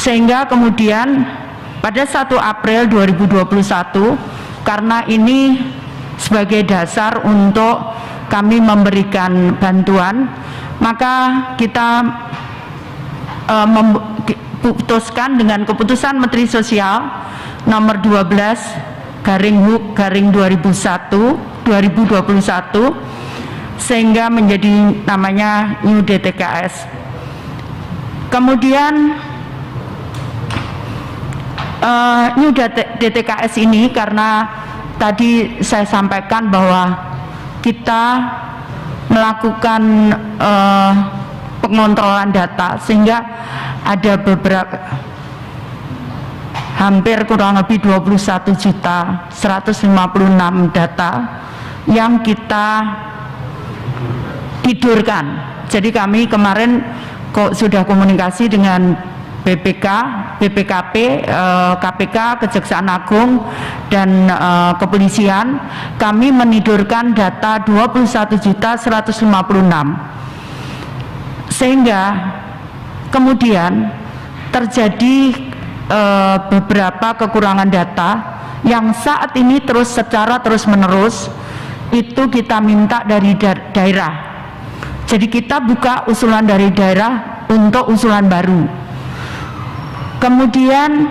Sehingga kemudian pada 1 April 2021, karena ini sebagai dasar untuk kami memberikan bantuan, maka kita putuskan dengan keputusan Menteri Sosial nomor 12/HUK/2021 sehingga menjadi namanya New DTKS. Kemudian New DTKS ini, karena tadi saya sampaikan bahwa kita melakukan pengontrolan data, sehingga ada beberapa hampir kurang lebih 21.156 data yang kita tidurkan. Jadi kami kemarin kok sudah komunikasi dengan BPK, BPKP, KPK, Kejaksaan Agung, dan Kepolisian. Kami menidurkan data 21.156, sehingga kemudian terjadi beberapa kekurangan data yang saat ini secara terus-menerus itu kita minta dari daerah. Jadi kita buka usulan dari daerah untuk usulan baru. Kemudian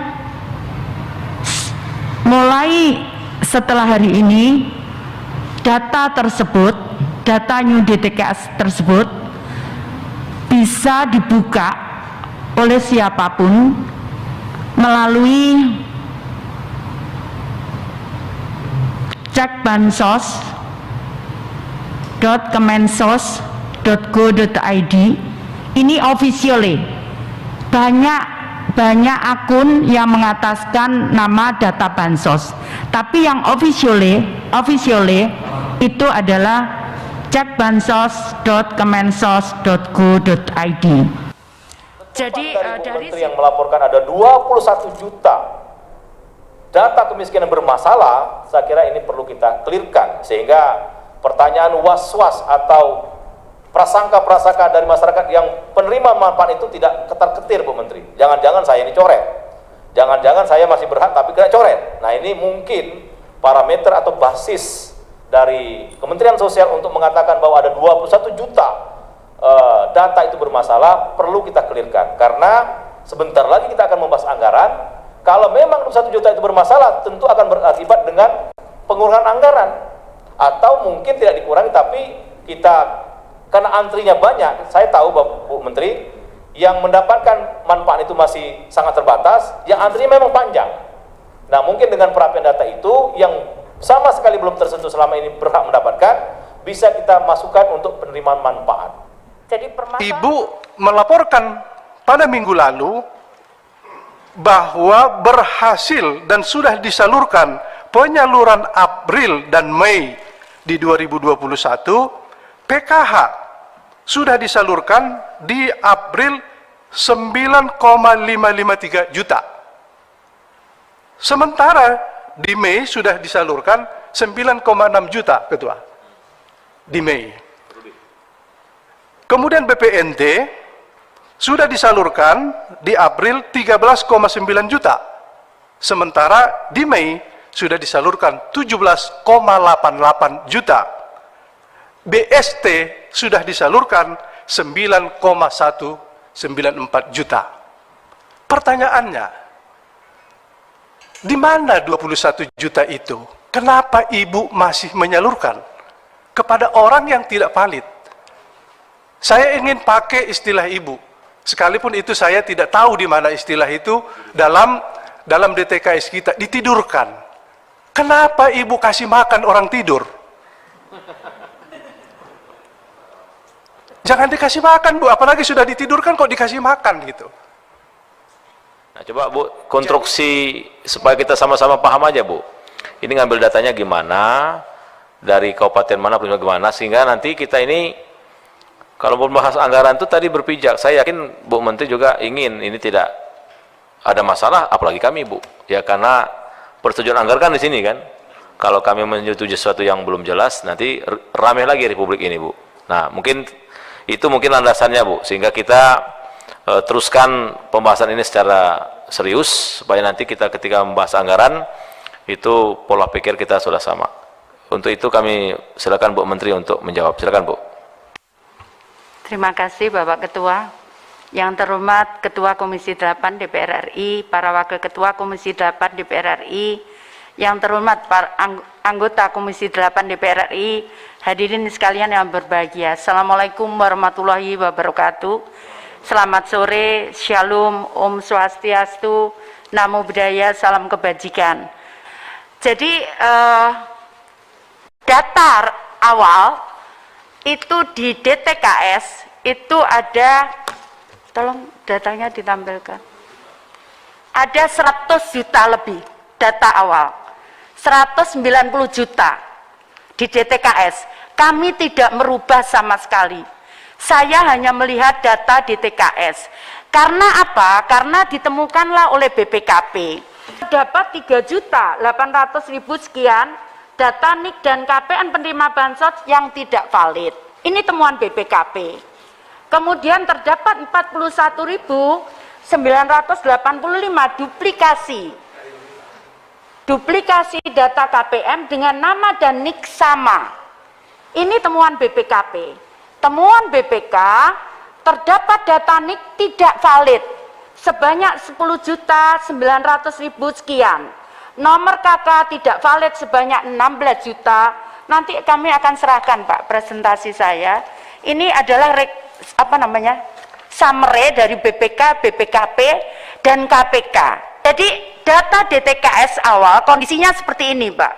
mulai setelah hari ini, data tersebut, data New DTKS tersebut bisa dibuka oleh siapapun melalui cekbansos.kemensos.go.id. Ini officially banyak akun yang mengataskan nama data bansos, tapi yang officially itu adalah cekbansos.kemensos.go.id. Jadi dari Menteri yang melaporkan ada 21 juta data kemiskinan bermasalah, saya kira ini perlu kita clearkan, sehingga pertanyaan was-was atau prasangka-prasangka dari masyarakat yang penerima manfaat itu tidak ketar-ketir, Bu Menteri. Jangan-jangan saya ini coret, jangan-jangan saya masih berhak tapi kena coret. Nah, ini mungkin parameter atau basis dari Kementerian Sosial untuk mengatakan bahwa ada 21 juta data itu bermasalah, perlu kita clearkan, karena sebentar lagi kita akan membahas anggaran. Kalau memang 21 juta itu bermasalah, tentu akan berakibat dengan pengurangan anggaran, atau mungkin tidak dikurangi tapi kita, karena antrinya banyak. Saya tahu Bu Menteri, yang mendapatkan manfaat itu masih sangat terbatas, yang antrinya memang panjang. Nah, mungkin dengan perapian data itu yang sama sekali belum tersentuh selama ini berhak mendapatkan, bisa kita masukkan untuk penerimaan manfaat. Jadi Ibu melaporkan pada minggu lalu bahwa berhasil dan sudah disalurkan penyaluran April dan Mei di 2021, PKH sudah disalurkan di April 9,553 juta. Sementara di Mei sudah disalurkan 9,6 juta, Ketua. Di Mei. Kemudian BPNT sudah disalurkan di April 13,9 juta. Sementara di Mei sudah disalurkan 17,88 juta. BST sudah disalurkan 9,194 juta. Pertanyaannya, di mana 21 juta itu? Kenapa Ibu masih menyalurkan kepada orang yang tidak valid? Saya ingin pakai istilah Ibu, sekalipun itu saya tidak tahu di mana istilah itu dalam DTKS kita, ditidurkan. Kenapa Ibu kasih makan orang tidur? Jangan dikasih makan, Bu, apalagi sudah ditidurkan kok dikasih makan gitu. Nah, coba Bu, konstruksi supaya kita sama-sama paham aja, Bu. Ini ngambil datanya gimana, dari kabupaten mana, gimana, sehingga nanti kita ini kalau membahas anggaran itu tadi berpijak. Saya yakin Bu Menteri juga ingin ini tidak ada masalah, apalagi kami, Bu. Ya, karena persetujuan anggaran kan di sini kan. Kalau kami menyetujui sesuatu yang belum jelas, nanti ramai lagi Republik ini, Bu. Nah, mungkin itu landasannya, Bu, sehingga kita teruskan pembahasan ini secara serius supaya nanti kita ketika membahas anggaran itu pola pikir kita sudah sama. Untuk itu kami silakan Bu Menteri untuk menjawab. Silakan Bu. Terima kasih Bapak Ketua. Yang terhormat Ketua Komisi 8 DPR RI, para Wakil Ketua Komisi 8 DPR RI, yang terhormat para anggota Komisi 8 DPR RI, hadirin sekalian yang berbahagia. Assalamualaikum warahmatullahi wabarakatuh. Selamat sore, Shalom, Om Swastiastu, Namo Buddhaya, salam kebajikan. Jadi data awal itu di DTKS itu ada, tolong datanya ditampilkan, ada 100 juta lebih data awal, 190 juta di DTKS. Kami tidak merubah sama sekali. Saya hanya melihat data DTKS. Karena apa? Karena ditemukanlah oleh BPKP dapat 3.800.000 sekian data NIK dan KPN penerima bansos yang tidak valid. Ini temuan BPKP. Kemudian terdapat 41.985 duplikasi data KPM dengan nama dan NIK sama. Ini temuan BPKP. Temuan BPK terdapat data NIK tidak valid sebanyak 10.900.000 sekian. Nomor KK tidak valid sebanyak 16 juta. Nanti kami akan serahkan Pak presentasi saya. Ini adalah summary dari BPK, BPKP, dan KPK. Jadi data DTKS awal kondisinya seperti ini Pak.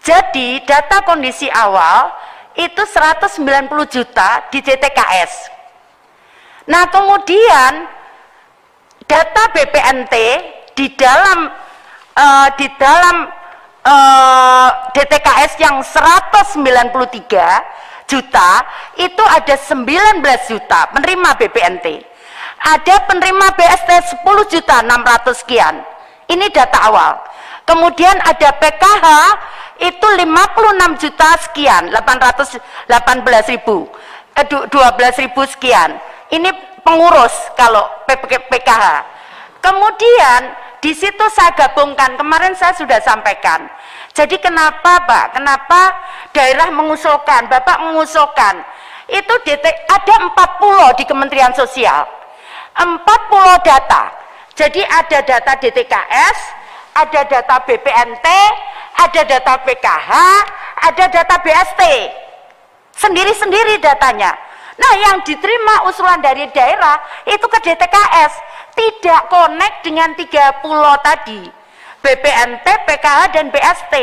Jadi data kondisi awal itu 190 juta di DTKS. Nah kemudian data BPNT di dalam DTKS yang 193 juta itu ada 19 juta penerima BPNT, ada penerima BST 10 juta 600 sekian. Ini data awal. Kemudian ada PKH itu 56 juta sekian, 12.000 sekian. Ini pengurus kalau PKH. Kemudian di situ saya gabungkan, kemarin saya sudah sampaikan. Jadi kenapa Pak? Kenapa daerah mengusulkan, Bapak mengusulkan? Itu ada 4 pulau di Kementerian Sosial. 4 pulau data. Jadi ada data DTKS, ada data BPNT, ada data PKH, ada data BST. Sendiri-sendiri datanya. Nah, yang diterima usulan dari daerah itu ke DTKS, tidak connect dengan 3 pulau tadi, BPNT, PKH, dan BST.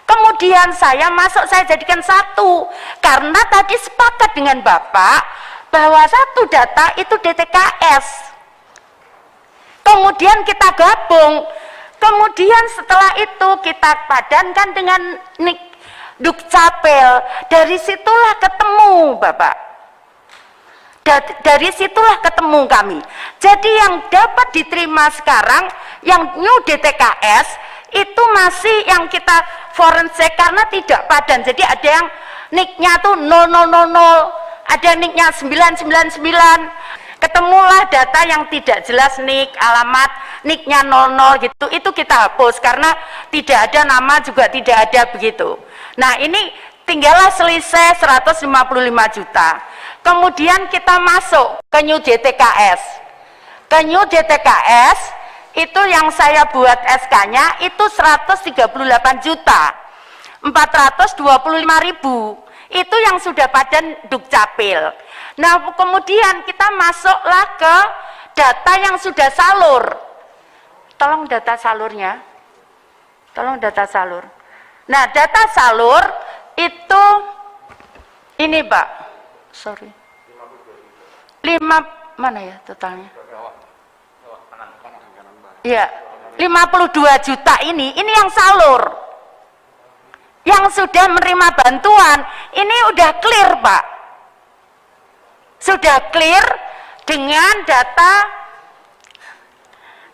Kemudian saya jadikan satu, karena tadi sepakat dengan Bapak bahwa satu data itu DTKS. Kemudian kita gabung, kemudian setelah itu kita padankan dengan Dukcapil, dari situlah ketemu Bapak. Dari situlah ketemu kami. Jadi yang dapat diterima sekarang, yang new DTKS, itu masih yang kita forensik karena tidak padan. Jadi ada yang NIK-nya tuh 0000, ada NIK-nya 999. Ketemulah data yang tidak jelas NIK, alamat, NIK-nya 00 gitu. Itu kita hapus karena tidak ada nama juga tidak ada begitu. Nah ini tinggallah selisih 155 juta. Kemudian kita masuk ke New DTKS. Ke New DTKS itu yang saya buat SK-nya itu 138 juta 425.000. Itu yang sudah padan Dukcapil. Nah kemudian kita masuklah ke data yang sudah salur. Tolong data salurnya. Tolong data salur. Nah data salur itu ini Pak. Sorry. 5 mana ya totalnya? Iya, 52 juta ini yang salur. Yang sudah menerima bantuan, ini udah clear, Pak. Sudah clear dengan data.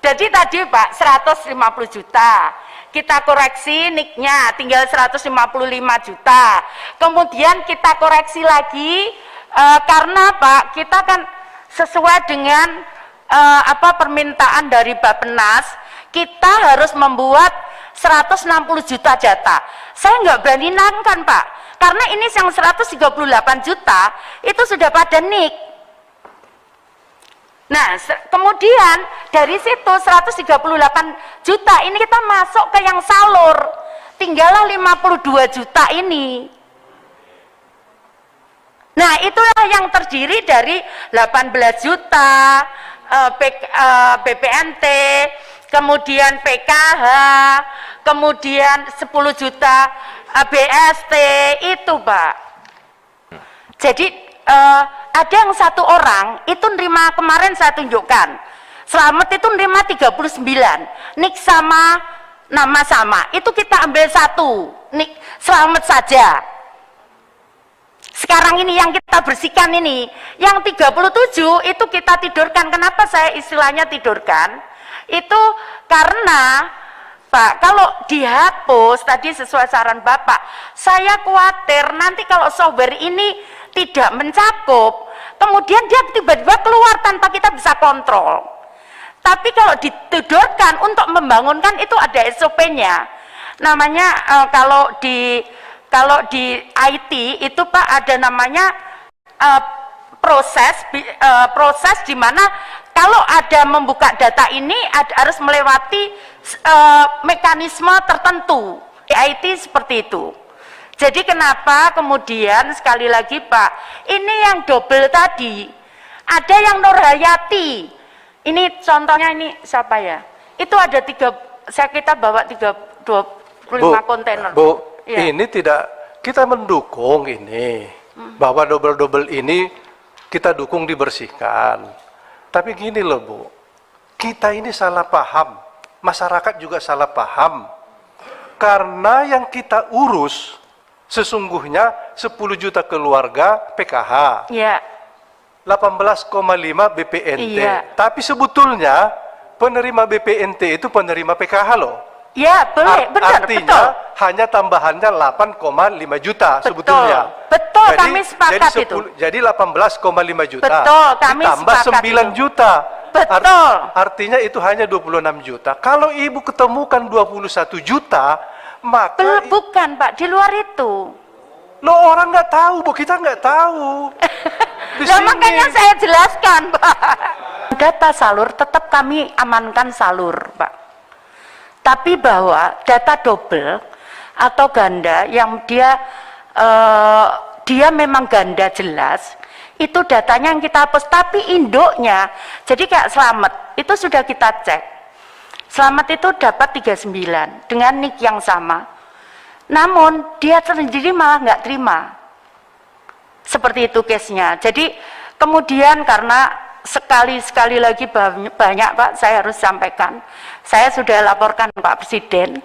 Jadi tadi Pak 150 juta. Kita koreksi NIK-nya tinggal 155 juta. Kemudian kita koreksi lagi Karena Pak, kita kan sesuai dengan permintaan dari Bappenas, kita harus membuat 160 juta data. Saya nggak berani nangkan Pak, karena ini yang 138 juta itu sudah pada NIK. Nah, kemudian dari situ 138 juta ini kita masuk ke yang salur, tinggallah 52 juta ini. Nah, itulah yang terdiri dari 18 juta BPNT, kemudian PKH, kemudian 10 juta BST, itu Pak. Jadi ada yang satu orang itu nerima, kemarin saya tunjukkan, Slamet itu nerima 39, NIK sama nama sama, itu kita ambil satu, NIK Slamet saja. Sekarang ini yang kita bersihkan ini, yang 37 itu kita tidurkan. Kenapa saya istilahnya tidurkan? Itu karena Pak, kalau dihapus tadi sesuai saran Bapak, saya khawatir nanti kalau software ini tidak mencakup, kemudian dia tiba-tiba keluar tanpa kita bisa kontrol. Tapi kalau ditidurkan untuk membangunkan itu ada SOP-nya. Namanya kalau di IT itu Pak ada namanya proses di mana kalau ada membuka data ini harus melewati mekanisme tertentu. Di IT seperti itu. Jadi kenapa kemudian sekali lagi Pak, ini yang double tadi, ada yang Nurhayati. Ini contohnya, ini siapa ya? Itu ada kita bawa 25 kontainer. Bu, ya. Ini tidak, kita mendukung ini, bahwa double-double ini kita dukung dibersihkan. Tapi gini loh Bu, kita ini salah paham, masyarakat juga salah paham. Karena yang kita urus sesungguhnya 10 juta keluarga PKH, Ya. 18,5 BPNT. Iya. Tapi sebetulnya penerima BPNT itu penerima PKH loh. Ya, boleh, benar, Artinya betul. hanya tambahannya 8,5 juta Betul, sebetulnya. betul, kami sepakat itu. Jadi 18,5 juta. Betul, kami ditambah sepakat 9 itu. juta. Betul. Artinya itu hanya 26 juta. Kalau Ibu ketemukan 21 juta, maka Bukan Pak, di luar itu. lo orang nggak tahu, Bu, kita nggak tahu. Di Nah, sini. makanya saya jelaskan Pak. Data salur tetap kami amankan salur Pak. Tapi bahwa data double atau ganda yang dia memang ganda jelas, itu datanya yang kita hapus. Tapi induknya, jadi kayak Slamet, itu sudah kita cek. Slamet itu dapat 39 dengan NIK yang sama. Namun dia sendiri malah nggak terima. Seperti itu case-nya. Jadi kemudian karena sekali lagi banyak Pak, saya harus sampaikan. Saya sudah laporkan Pak Presiden